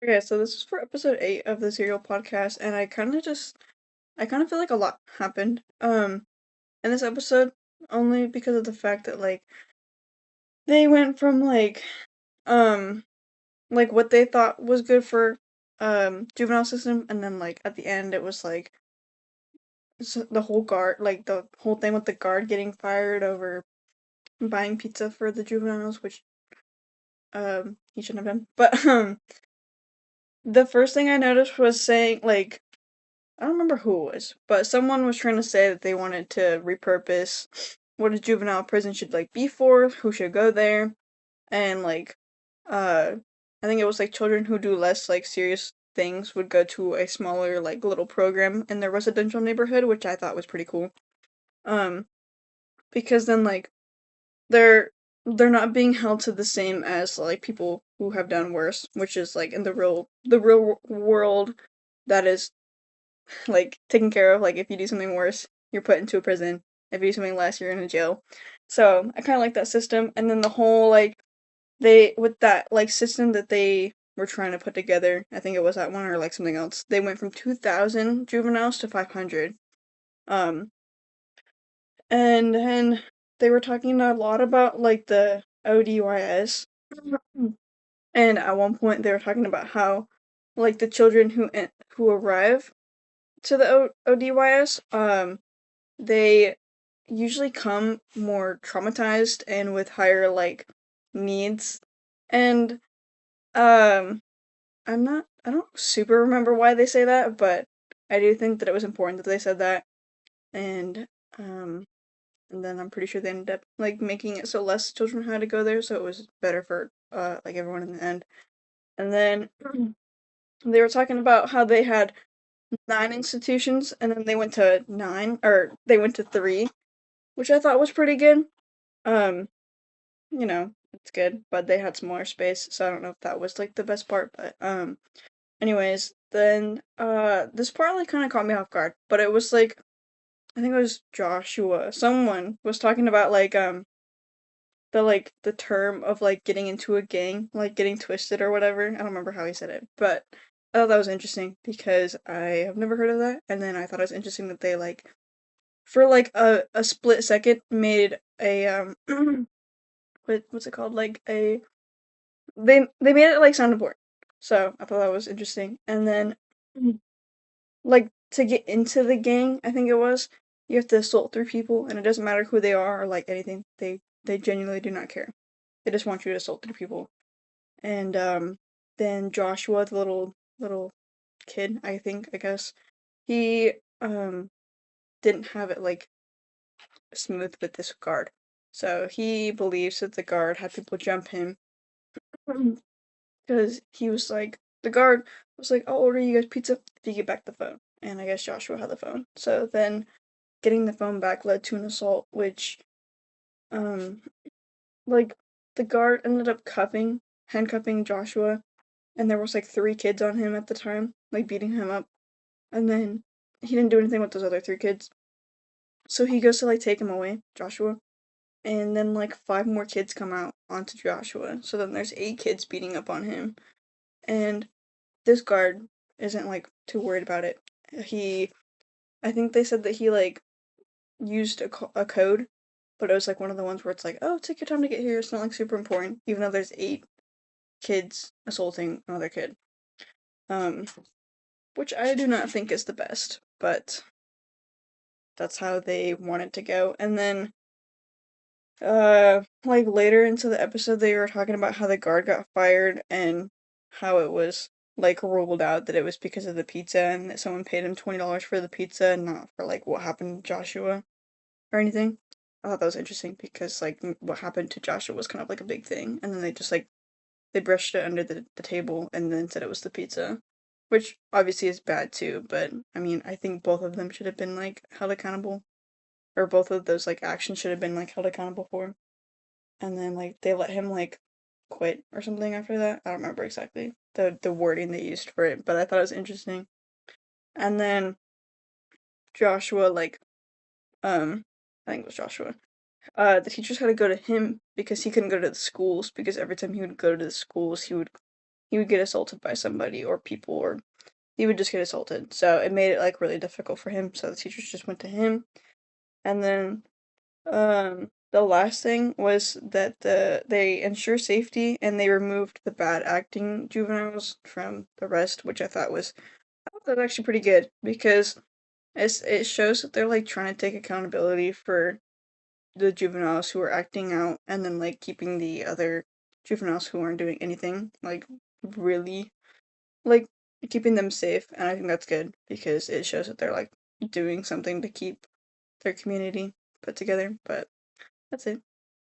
Okay, so this is for episode 8 of the Serial podcast, and I kind of feel like a lot happened in this episode, only because of the fact that they went from um what they thought was good for juvenile system, and then at the end it was the whole guard, like the whole thing with the guard getting fired over buying pizza for the juveniles, which he shouldn't have done. But the first thing I noticed was saying I don't remember who it was, but someone was trying to say that they wanted to repurpose what a juvenile prison should be for, who should go there, and uh I think it was children who do less serious things would go to a smaller little program in their residential neighborhood, which I thought was pretty cool. Um because then they're they're not being held to the same as people who have done worse, which is in the real world that is taken care of. If you do something worse, you're put into a prison. If you do something less, you're in a jail. So I kind of like that system. And then the whole they with that system that they were trying to put together. I think it was that one or something else. They went from 2,000 juveniles to 500. Um, and then they were talking a lot about the ODYS. And at one point they were talking about how the children who arrive to the ODYS they usually come more traumatized and with higher needs. And um I don't super remember why they say that, but I do think that it was important that they said that. And um and then I'm pretty sure they ended up making it so less children had to go there, so it was better for everyone in the end. And then they were talking about how they had 9 institutions, and then they went to 9, or they went to 3, which I thought was pretty good. Um, it's good, but they had smaller space, so I don't know if that was the best part, but anyways, then this part kind of caught me off guard, but it was I think it was Joshua. Someone was talking about the term of getting into a gang, getting twisted or whatever. I don't remember how he said it, but I thought that was interesting because I have never heard of that, and then I thought it was interesting that they for a split second made a what's it called? They made it sound important. So I thought that was interesting. And then to get into the gang, I think it was, you have to assault 3 people, and it doesn't matter who they are or anything. They genuinely do not care. They just want you to assault 3 people. And then Joshua, the little kid, I guess, he didn't have it smooth with this guard. So he believes that the guard had people jump him because he was the guard was I'll order you guys pizza if you get back the phone. And I guess Joshua had the phone. So then getting the phone back led to an assault, which, um, like, the guard ended up handcuffing Joshua, and there was 3 kids on him at the time, beating him up. And then he didn't do anything with those other 3 kids. So he goes to take him away, Joshua. And then 5 more kids come out onto Joshua. So then there's 8 kids beating up on him. And this guard isn't too worried about it. I think they said that he used a code, but it was one of the ones where it's oh, take your time to get here. It's not super important, even though there's 8 kids assaulting another kid. Um, which I do not think is the best, but that's how they want it to go. And then later into the episode they were talking about how the guard got fired and how it was ruled out that it was because of the pizza and that someone paid him $20 for the pizza and not for what happened to Joshua or anything. I thought that was interesting because what happened to Joshua was kind of a big thing, and then they just they brushed it under the table and then said it was the pizza, which obviously is bad too. But I mean, I think both of them should have been held accountable, or both of those actions should have been held accountable for. And then they let him quit or something after that. I don't remember exactly the wording they used for it, but I thought it was interesting. And then Joshua I think it was Joshua. The teachers had to go to him because he couldn't go to the schools, because every time he would go to the schools he would he would get assaulted by somebody or people, or he would just get assaulted. So it made it like really difficult for him. So the teachers just went to him. And then the last thing was that they ensure safety and they removed the bad acting juveniles from the rest, which I thought that was actually pretty good because it shows that they're like trying to take accountability for the juveniles who are acting out and then like keeping the other juveniles who aren't doing anything like really like keeping them safe, and I think that's good because it shows that they're like doing something to keep their community put together. But that's it.